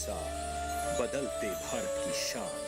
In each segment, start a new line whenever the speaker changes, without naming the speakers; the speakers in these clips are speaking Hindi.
साथ बदलते भारत की शान।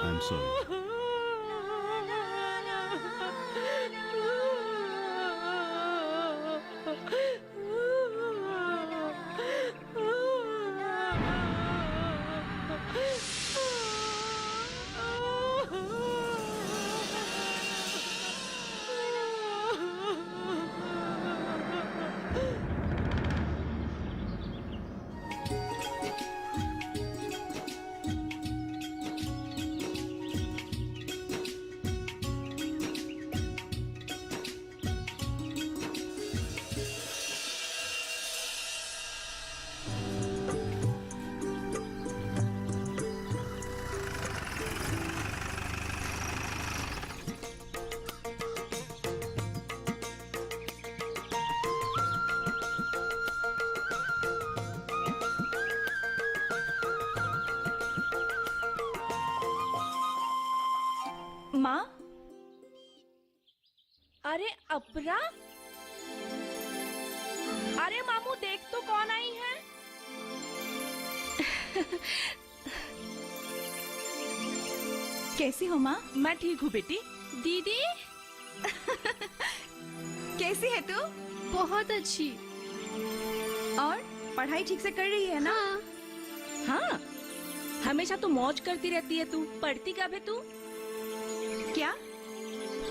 I'm sorry.
माँ, अरे अपरा, अरे मामू देख तो कौन आई है।
कैसी हो माँ?
मैं ठीक हूँ बेटी।
दीदी कैसी है तू?
बहुत अच्छी।
और पढ़ाई ठीक से कर रही है ना?
हाँ, हमेशा तो मौज करती रहती है तू, पढ़ती कब है तू?
क्या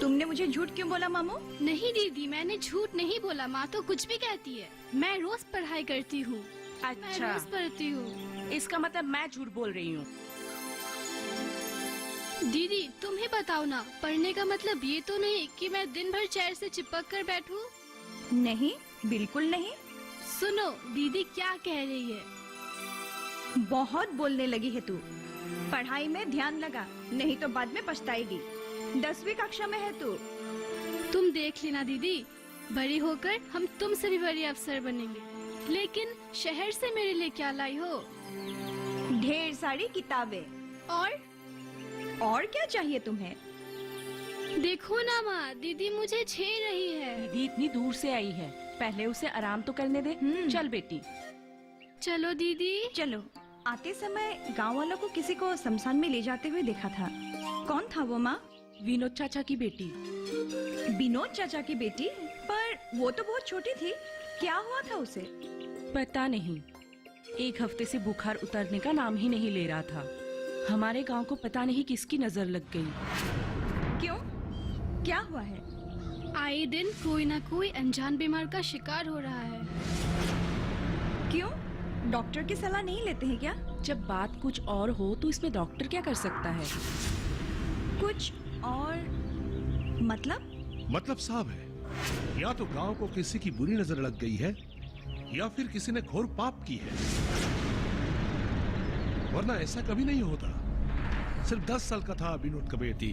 तुमने मुझे झूठ क्यों बोला मामू?
नहीं दीदी, मैंने झूठ नहीं बोला। माँ तो कुछ भी कहती है। मैं रोज पढ़ाई करती हूँ। मैं
अच्छा,
रोज पढ़ती हूँ।
इसका मतलब मैं झूठ बोल रही हूँ।
दीदी तुम ही बताओ ना, पढ़ने का मतलब ये तो नहीं कि मैं दिन भर चेयर से चिपक कर बैठूं?
नहीं, बिल्कुल नहीं।
सुनो, दीदी क्या कह रही है।
बहुत बोलने लगी है तू। पढ़ाई में ध्यान लगा, नहीं तो बाद में पछताएगी। 10वीं कक्षा में है तू।
तुम देख लेना दीदी, बड़ी होकर हम तुमसे भी बड़ी अफसर बनेंगे। लेकिन शहर से मेरे लिए क्या लाई हो?
ढेर सारी किताबें। और क्या चाहिए तुम्हें?
देखो ना माँ, दीदी मुझे छेड़ रही है।
दीदी इतनी दूर से आई है, पहले उसे आराम तो करने दे। चल बेटी।
चलो दीदी।
चलो आते समय गांव वालों को किसी को शमशान में ले जाते हुए देखा था। कौन था वो माँ?
विनोद चाचा की बेटी।
विनोद चाचा की बेटी? पर वो तो बहुत छोटी थी, क्या हुआ था उसे?
पता नहीं, एक हफ्ते से बुखार उतरने का नाम ही नहीं ले रहा था। हमारे गांव को पता नहीं किसकी नजर लग गई।
क्यों, क्या हुआ है?
आए दिन कोई ना कोई अनजान बीमार का शिकार हो रहा है।
क्यों, डॉक्टर की सलाह नहीं लेते हैं क्या?
जब बात कुछ और हो तो इसमें डॉक्टर क्या कर सकता है?
कुछ और मतलब
साहब है, या तो गांव को किसी की बुरी नजर लग गई है या फिर किसी ने घोर पाप की है, वरना ऐसा कभी नहीं होता। सिर्फ 10 साल का था विनोद का बेटी।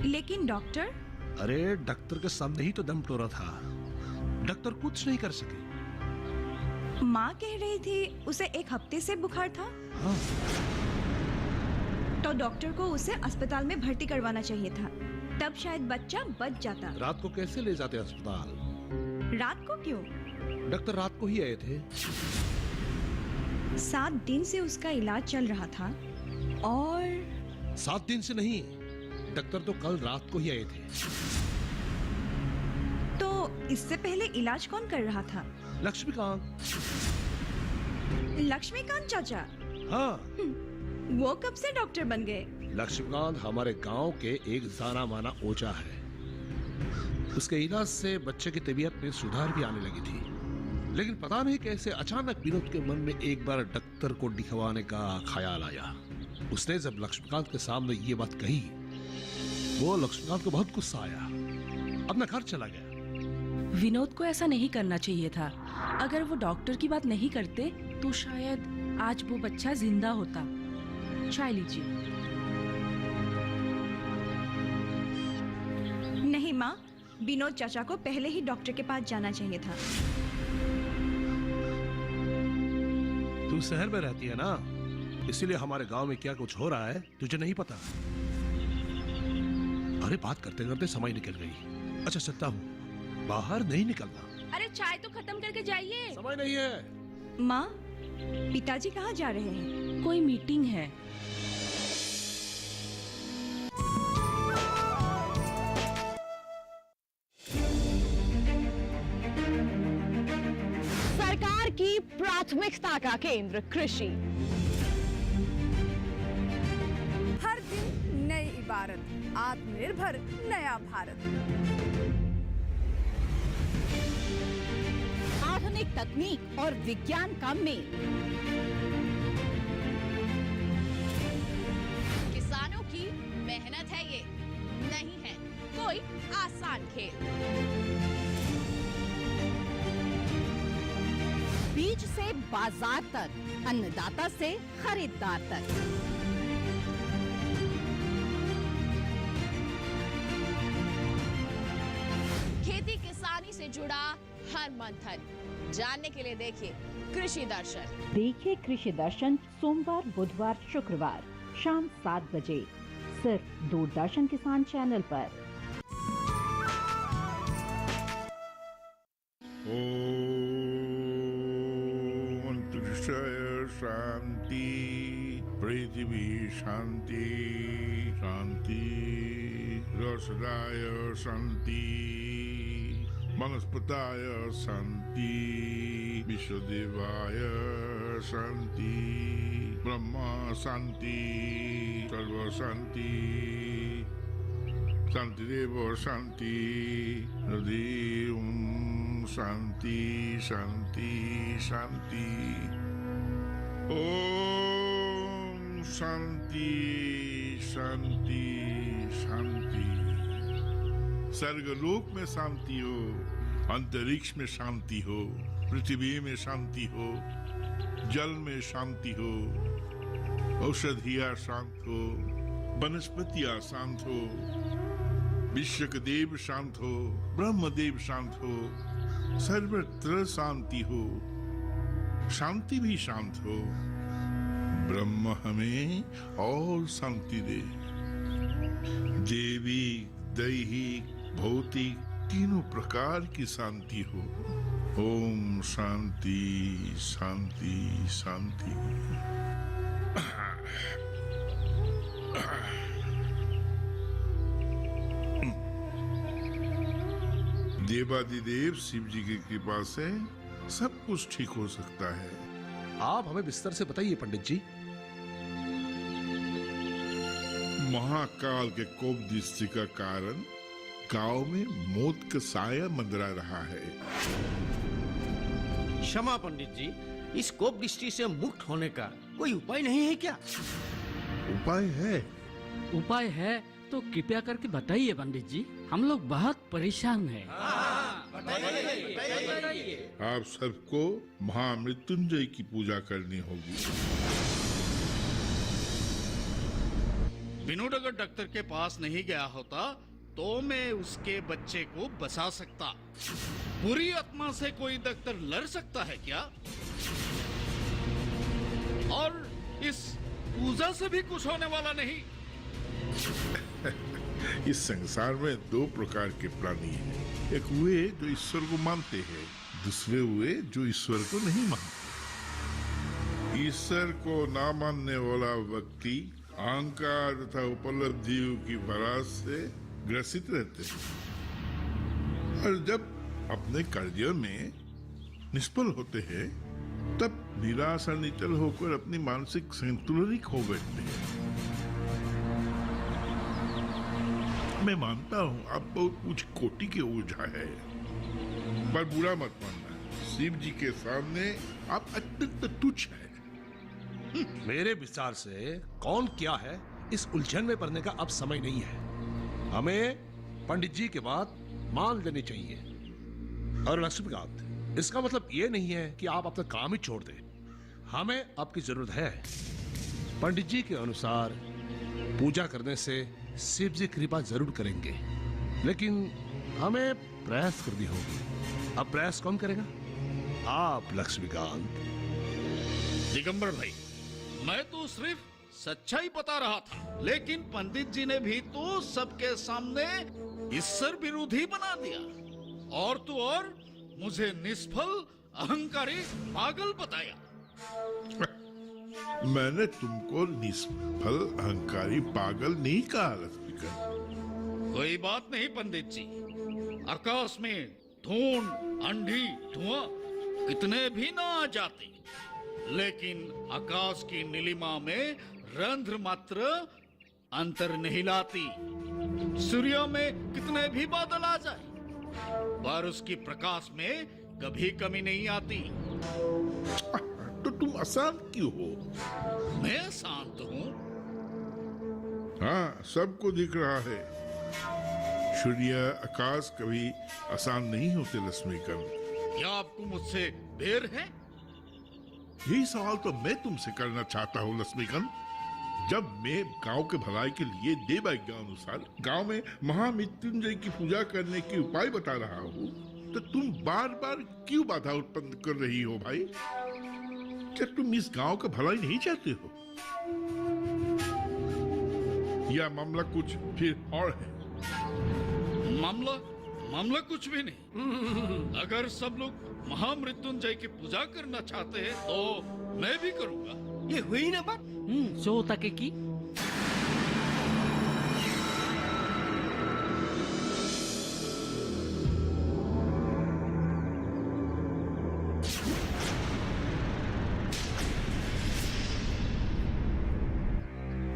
लेकिन डॉक्टर?
अरे डॉक्टर के सामने ही तो दम तोड़ा था, डॉक्टर कुछ नहीं कर सके।
माँ कह रही थी उसे एक हफ्ते से बुखार था।
हाँ।
तो डॉक्टर को उसे अस्पताल में भर्ती करवाना चाहिए था, तब शायद बच्चा बच जाता।
रात को कैसे ले जाते अस्पताल?
रात को क्यों?
डॉक्टर रात को ही आए थे।
7 दिन से उसका इलाज चल रहा था और
7 दिन से नहीं, डॉक्टर तो कल रात को ही आए थे।
तो इससे पहले इलाज कौन कर रहा था?
लक्ष्मीकांत।
लक्ष्मीकांत चाचा?
हाँ।
वो कब से डॉक्टर बन गए?
लक्ष्मीकांत हमारे गांव के एक जाना माना ओझा है। उसके इलाज से बच्चे की तबीयत में सुधार भी आने लगी थी, लेकिन पता नहीं कैसे अचानक विनोद के मन में एक बार डॉक्टर को दिखवाने का ख्याल आया। उसने जब लक्ष्मीकांत के सामने ये बात कही, वो लक्ष्मीकांत को बहुत गुस्सा आया, अपना घर चला गया।
विनोद को ऐसा नहीं करना चाहिए था। अगर वो डॉक्टर की बात नहीं करते तो शायद आज वो बच्चा जिंदा होता। चाय लीजिए।
नहीं माँ, विनोद चाचा को पहले ही डॉक्टर के पास जाना चाहिए था।
तू शहर में रहती है ना, इसीलिए हमारे गांव में क्या कुछ हो रहा है तुझे नहीं पता। अरे बात करते करते समय निकल गई। अच्छा चलता हूँ, बाहर नहीं निकलना।
अरे चाय तो खत्म करके जाइए।
समय नहीं है।
माँ, पिताजी कहाँ जा रहे हैं?
कोई मीटिंग है।
सरकार की प्राथमिकता का केंद्र कृषि।
हर दिन नई इबारत, आत्मनिर्भर नया भारत।
आधुनिक तकनीक और विज्ञान का मेल।
किसानों की मेहनत है ये, नहीं है कोई आसान खेल।
बीज से बाजार तक, अन्नदाता से खरीदार तक।
खेती किसानी से जुड़ा हर मंथन जानने के लिए देखिए कृषि दर्शन।
देखिए कृषि दर्शन सोमवार, बुधवार, शुक्रवार शाम 7 बजे सिर्फ दूरदर्शन किसान चैनल पर।
अंतरिक्षय शांति, पृथ्वी शांति शांति, रसदाय शांति, वनस्पताय शांति, विश्वदेवाय शांति, ब्रह्मा शांति, सर्व शांति, शांतिदेव शांति, हृदय शांति शांति शांति। ओम शांति शांति शांति। स्वर्गलोक में शांति हो, अंतरिक्ष में शांति हो, पृथ्वी में शांति हो, जल में शांति हो, औषधियां शांत हो, वनस्पतियां शांत हो, विश्व के देव शांत हो, ब्रह्मदेव शांत हो, सर्वत्र शांति हो, शांति भी शांत हो। ब्रह्म हमें और शांति दे। देवी, दैहिक, भौतिक तीनों प्रकार की शांति हो। ओम शांति शांति शांति। देवादिदेव शिव जी की कृपा से सब कुछ ठीक हो सकता है।
आप हमें विस्तार से बताइए पंडित जी।
महाकाल के कोप दृष्टि का कारण गांव में मौत का साया मंडरा रहा है।
क्षमा पंडित जी, इस कोप दृष्टि से मुक्त होने का कोई उपाय नहीं है क्या?
उपाय है।
उपाय है तो कृपया करके बताइए पंडित जी, हम लोग बहुत परेशान हैं।
आप सबको महामृत्युंजय की पूजा करनी होगी।
विनोद अगर डॉक्टर के पास नहीं गया होता तो मैं उसके बच्चे को बचा सकता। बुरी आत्मा से कोई डॉक्टर लड़ सकता है क्या? और इस पूजा से भी कुछ होने वाला नहीं।
इस संसार में दो प्रकार के प्राणी हैं। एक वे जो ईश्वर को मानते हैं, दूसरे वे जो ईश्वर को नहीं मानते। ईश्वर को ना मानने वाला व्यक्ति अहंकार तथा उपलब्धियों की भरास से ग्रसित रहते हैं और जब अपने कार्य में निष्फल होते हैं तब निराश और निचल होकर अपनी मानसिक संतुलन खो बैठते हैं। मैं मानता हूँ आप बहुत कुछ कोटि के ऊर्जा है, पर बुरा मत मानना, शिव जी के सामने आप अत्यंत तुच्छ है।
मेरे विचार से कौन क्या है इस उलझन में पड़ने का अब समय नहीं है। हमें पंडित जी के बात मान लेनी चाहिए। और लक्ष्मीकांत, इसका मतलब ये नहीं है कि आप अपना काम ही छोड़ दें। हमें आपकी जरूरत है। पंडित जी के अनुसार पूजा करने से शिव जी कृपा जरूर करेंगे, लेकिन हमें प्रयास करनी होगी। अब प्रयास कौन करेगा? आप लक्ष्मीकांत।
दिगंबर भाई, मैं तो सिर्फ सच्चाई बता रहा था, लेकिन पंडित जी ने भी तो सबके सामने ईश्वर विरोधी बना दिया। और तो और मुझे निष्फल, अहंकारी, पागल बताया।
मैंने तुमको निष्फल, अहंकारी, पागल नहीं कहा लक्ष्मीकांत।
कोई बात नहीं पंडित जी। आकाश में धूल, आंधी, धुआं कितने भी ना आ जाते, लेकिन आकाश की नीलिमा में रंध्र मात्र अंतर नहीं लाती। सूर्य में कितने भी बादल आ जाए, पर उसकी प्रकाश में कभी कमी नहीं आती।
तो तुम अशांत क्यों हो?
मैं शांत हूँ।
हाँ, सबको दिख रहा है। सूर्य, आकाश कभी आसान नहीं होते लक्ष्मीकांत।
क्या आपको मुझसे बेर है?
यही सवाल तो मैं तुमसे करना चाहता हूँ लक्ष्मीकांत। जब मैं गांव के भलाई के लिए देवाज्ञा अनुसार गांव में महामृत्युंजय की पूजा करने के उपाय बता रहा हूँ, तो तुम बार बार क्यों बाधा उत्पन्न कर रही हो भाई? क्या तुम इस गांव का भलाई नहीं चाहते हो? या मामला कुछ फिर और है?
मामला कुछ भी नहीं। अगर सब लोग महामृत्युंजय की पूजा करना चाहते हैं तो मैं भी करूंगा।
ये हुई ना बात?
सो तक की।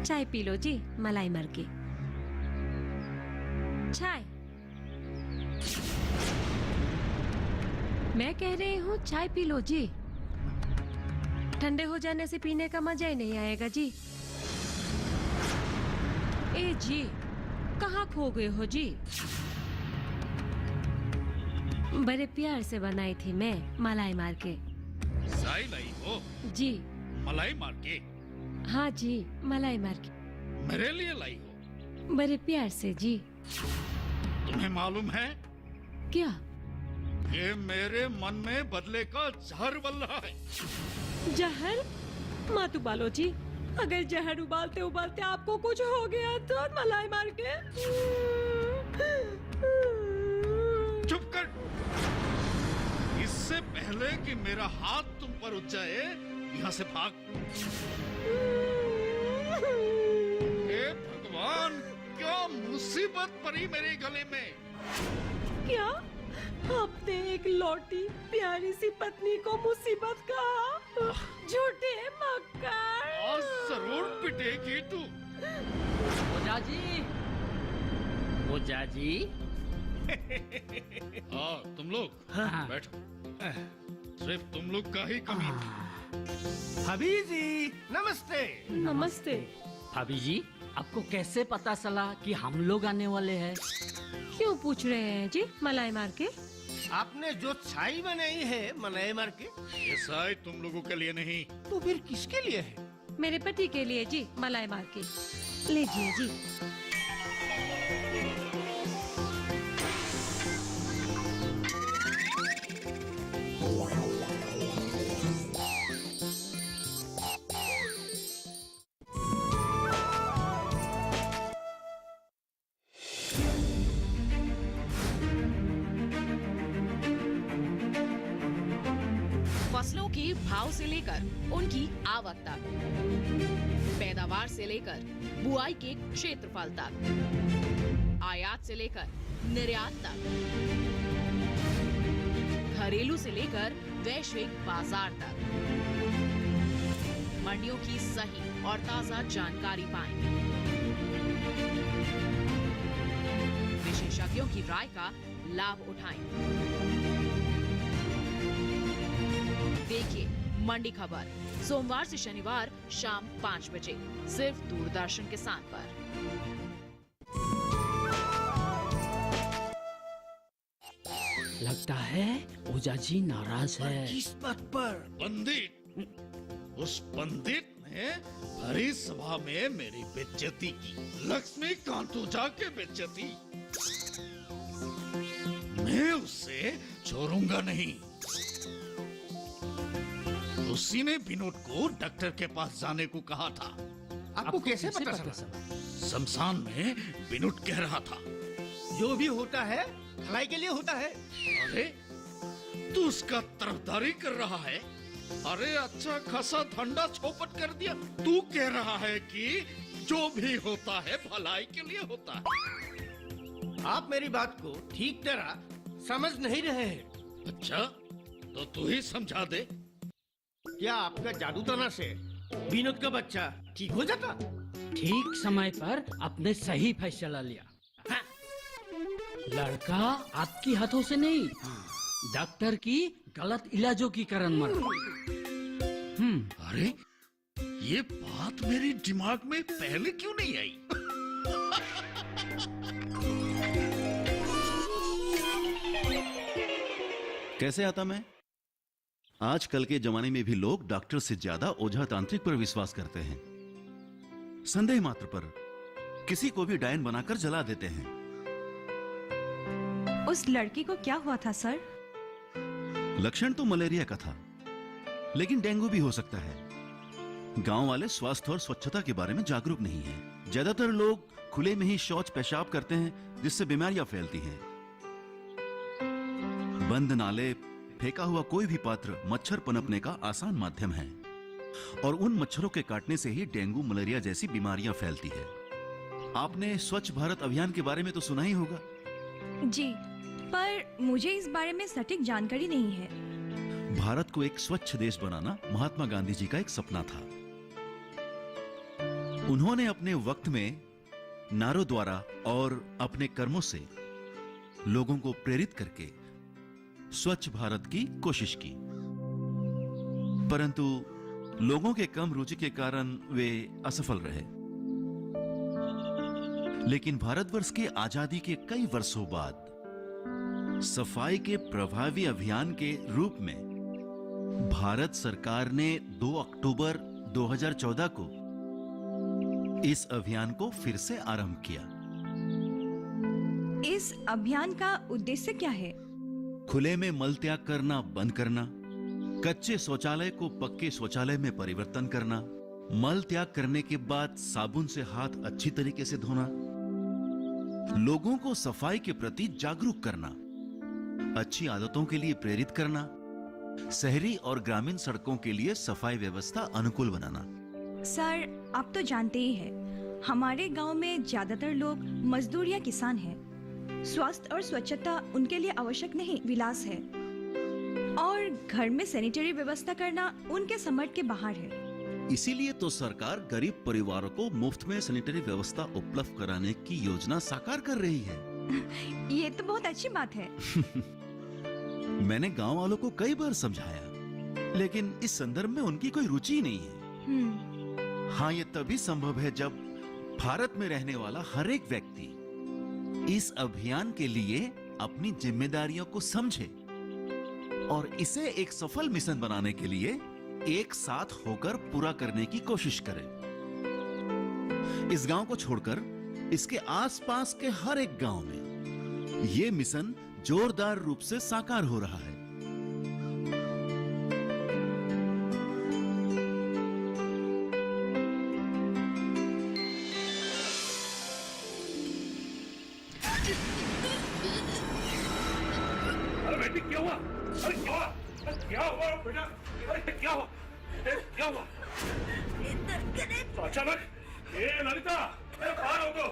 चाय पी लो जी, मलाई मर के। चाय, मैं कह रही हूँ चाय पी लो जी। ठंडे हो जाने से पीने का मजा ही नहीं आएगा जी। ए जी, कहाँ खो गए हो जी? बड़े प्यार से बनाई थी मैं, मलाई मार के।
चाय लाई हो?
जी।
मलाई मार के?
हाँ जी, मलाई मार के।
मेरे लिए लाई हो?
बड़े प्यार से जी।
तुम्हें मालूम है
क्या?
ये मेरे मन में बदले का जहर बल रहा है।
जहर? मातू बालो जी, अगर जहर उबालते उबालते आपको कुछ हो गया तो मलाई मार के।
चुप कर। इससे पहले कि मेरा हाथ तुम पर उठ जाए, यहाँ से भाग। हे भगवान, क्या मुसीबत पड़ी मेरे गले में।
क्या? आपने एक लौटी प्यारी सी पत्नी को मुसीबत कहा, झूठे मक्कार।
जरूर पिटेगी तू।
ओझा जी, ओझा जी।
हाँ तुम लोग बैठो। सिर्फ तुम लोग का ही कमी थी।
भाभी जी नमस्ते।
नमस्ते।
भाभी जी, आपको कैसे पता चला कि हम लोग आने वाले हैं?
क्यों पूछ रहे हैं जी? मलाई मार के?
आपने जो छाई बनाई है मलाई मार के,
ये साई तुम लोगों के लिए नहीं।
तो फिर किसके लिए है?
मेरे पति के लिए जी, मलाई मार के। लीजिए जी।
फसलों की भाव से लेकर उनकी आवक तक, पैदावार से लेकर बुआई के क्षेत्रफल तक, आयात से लेकर निर्यात तक, घरेलू से लेकर वैश्विक बाजार तक, मंडियों की सही और ताजा जानकारी पाएंगे। विशेषज्ञों की राय का लाभ उठाएं। देखिए मंडी खबर सोमवार से शनिवार शाम 5 बजे सिर्फ दूरदर्शन किसान पर।
लगता है ओझा जी नाराज है।
किस बात पर?
पंडित, उस पंडित ने भरी सभा में मेरी बेइज्जती की। लक्ष्मीकांत ओझा के बेइज्जती। मैं उससे छोड़ूंगा नहीं। उसी ने विनोद को डॉक्टर के पास जाने को कहा था।
आपको कैसे पता चला?
शमशान में विनोद कह रहा था,
जो भी होता है भलाई के लिए होता है।
अरे तू उसका तरफदारी कर रहा है? अरे अच्छा खासा धंधा चौपट कर दिया। तू कह रहा है कि जो भी होता है भलाई के लिए होता है।
आप मेरी बात को ठीक तरह समझ नहीं रहे हैं।
अच्छा तो तू ही समझा दे।
क्या आपका जादू टोना से विनोद का बच्चा ठीक हो जाता?
ठीक समय पर आपने सही फैसला लिया। हाँ। लड़का आपकी हाथों से नहीं, डॉक्टर की गलत इलाजों की कारण मरा।
अरे ये बात मेरी दिमाग में पहले क्यों नहीं आई?
कैसे आता मैं? आजकल के जमाने में भी लोग डॉक्टर से ज्यादा ओझा तांत्रिक पर विश्वास करते हैं। संदेह मात्र पर किसी को भी डायन बनाकर जला देते हैं।
उस लड़की को क्या हुआ था सर?
लक्षण तो मलेरिया का था, लेकिन डेंगू भी हो सकता है। गांव वाले स्वास्थ्य और स्वच्छता के बारे में जागरूक नहीं हैं। ज्यादातर लोग खुले में ही शौच पेशाब करते हैं, जिससे बीमारियां फैलती हैं। बंद नाले, फेंका हुआ कोई भी पात्र मच्छर पनपने का आसान माध्यम है, और उन मच्छरों के काटने से ही डेंगू, मलेरिया जैसी बीमारियां फैलती है। आपने स्वच्छ भारत अभियान के बारे में तो सुना ही होगा।
जी, पर मुझे इस बारे में सटीक जानकारी नहीं है।
भारत को एक स्वच्छ देश बनाना महात्मा गांधी जी का एक सपना था। उन्होंने अपने वक्त में नारों द्वारा और अपने कर्मों से लोगों को प्रेरित करके स्वच्छ भारत की कोशिश की, परंतु लोगों के कम रुचि के कारण वे असफल रहे। लेकिन भारतवर्ष के आजादी के कई वर्षों बाद सफाई के प्रभावी अभियान के रूप में भारत सरकार ने 2 अक्टूबर 2014 को इस अभियान को फिर से आरंभ किया।
इस अभियान का उद्देश्य क्या है?
खुले में मल त्याग करना बंद करना, कच्चे शौचालय को पक्के शौचालय में परिवर्तन करना, मल त्याग करने के बाद साबुन से हाथ अच्छी तरीके से धोना, लोगों को सफाई के प्रति जागरूक करना, अच्छी आदतों के लिए प्रेरित करना, शहरी और ग्रामीण सड़कों के लिए सफाई व्यवस्था अनुकूल बनाना।
सर, आप तो जानते ही हैं, हमारे गांव में ज्यादातर लोग मजदूर या किसान हैं। स्वास्थ्य और स्वच्छता उनके लिए आवश्यक नहीं, विलास है। और घर में सैनिटरी व्यवस्था करना उनके समर्थ के बाहर है।
इसीलिए तो सरकार गरीब परिवारों को मुफ्त में सैनिटरी व्यवस्था उपलब्ध कराने की योजना साकार कर रही है।
ये तो बहुत अच्छी बात है।
मैंने गांव वालों को कई बार समझाया, लेकिन इस संदर्भ में उनकी कोई रुचि नहीं है। हाँ, ये तभी संभव है जब भारत में रहने वाला हर एक व्यक्ति इस अभियान के लिए अपनी जिम्मेदारियों को समझे और इसे एक सफल मिशन बनाने के लिए एक साथ होकर पूरा करने की कोशिश करें। इस गांव को छोड़कर इसके आसपास के हर एक गांव में ये मिशन जोरदार रूप से साकार हो रहा है।
अरे बेटी क्या हुआ? अरे क्या हुआ? क्या हुआ बेटा? अरे क्या हुआ? क्या हुआ? तो अचानक ललिता, बाहर हो तो।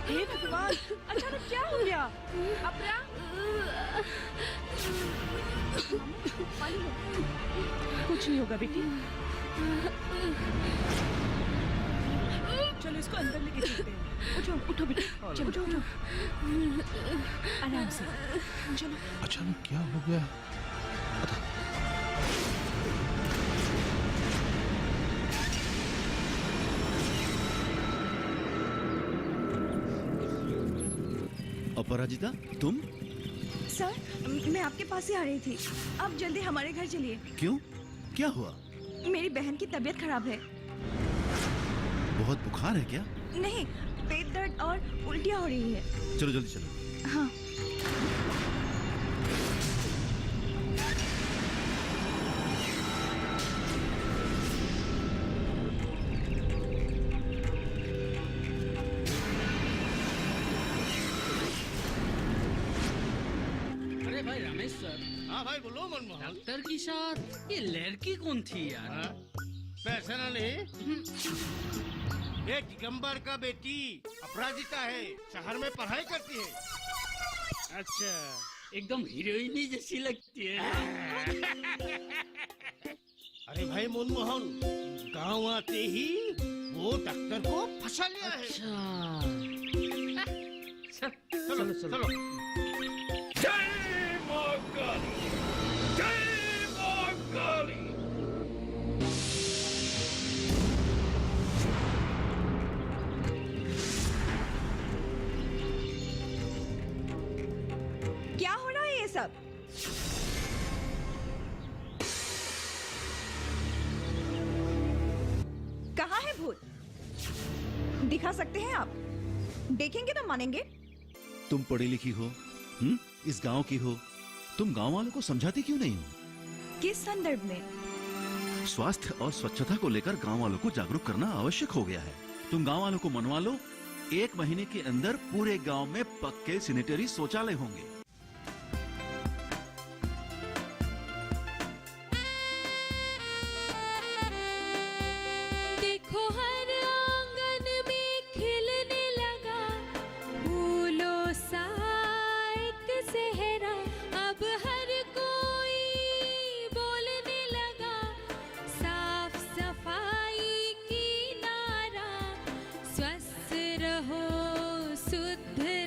हे भगवान, अचानक क्या हो गया? अपरा, कुछ नहीं होगा बेटी। चलो इसको अंदर लेके चलते हैं। उठो उठो बेटा, चलो उठो उठो, आराम से चलो।
अचानक क्या हो गया?
अपराजिता, तुम?
सर, मैं आपके पास ही आ रही थी। आप जल्दी हमारे घर चलिए।
क्यों? क्या हुआ?
मेरी बहन की तबीयत खराब है।
बहुत बुखार है क्या?
नहीं, पेट दर्द और उल्टियाँ हो रही है।
चलो जल्दी चलो।
हाँ।
अरे भाई रमेश सर।
हाँ भाई बोलो मनमोहन।
डॉक्टर के साथ ये लड़की कौन थी यार?
पर्सनली ये दिगंबर का बेटी अपराजिता है, शहर में पढ़ाई करती है।
अच्छा, एकदम हीरोइनी जैसी लगती है।
अरे भाई मनमोहन, गांव आते ही वो डॉक्टर को फंसा लिया है।
चलो चलो।
जय मां काली, जय मां काली।
क्या हो रहा है ये सब? कहाँ है भूत? दिखा सकते हैं आप? देखेंगे तो मानेंगे।
तुम पढ़ी लिखी हो, इस गांव की हो, तुम गांव वालों को समझाती क्यों नहीं हो?
किस संदर्भ में?
स्वास्थ्य और स्वच्छता को लेकर गांव वालों को जागरूक करना आवश्यक हो गया है। तुम गांव वालों को मनवा लो, 1 महीने के अंदर पूरे गांव में पक्के सैनिटरी शौचालय होंगे।
देखो हर आंगन में खिलने लगा फूलों सा एक सेहरा। अब हर कोई बोलने लगा साफ सफाई की नारा। स्वस्थ रहो, शुद्ध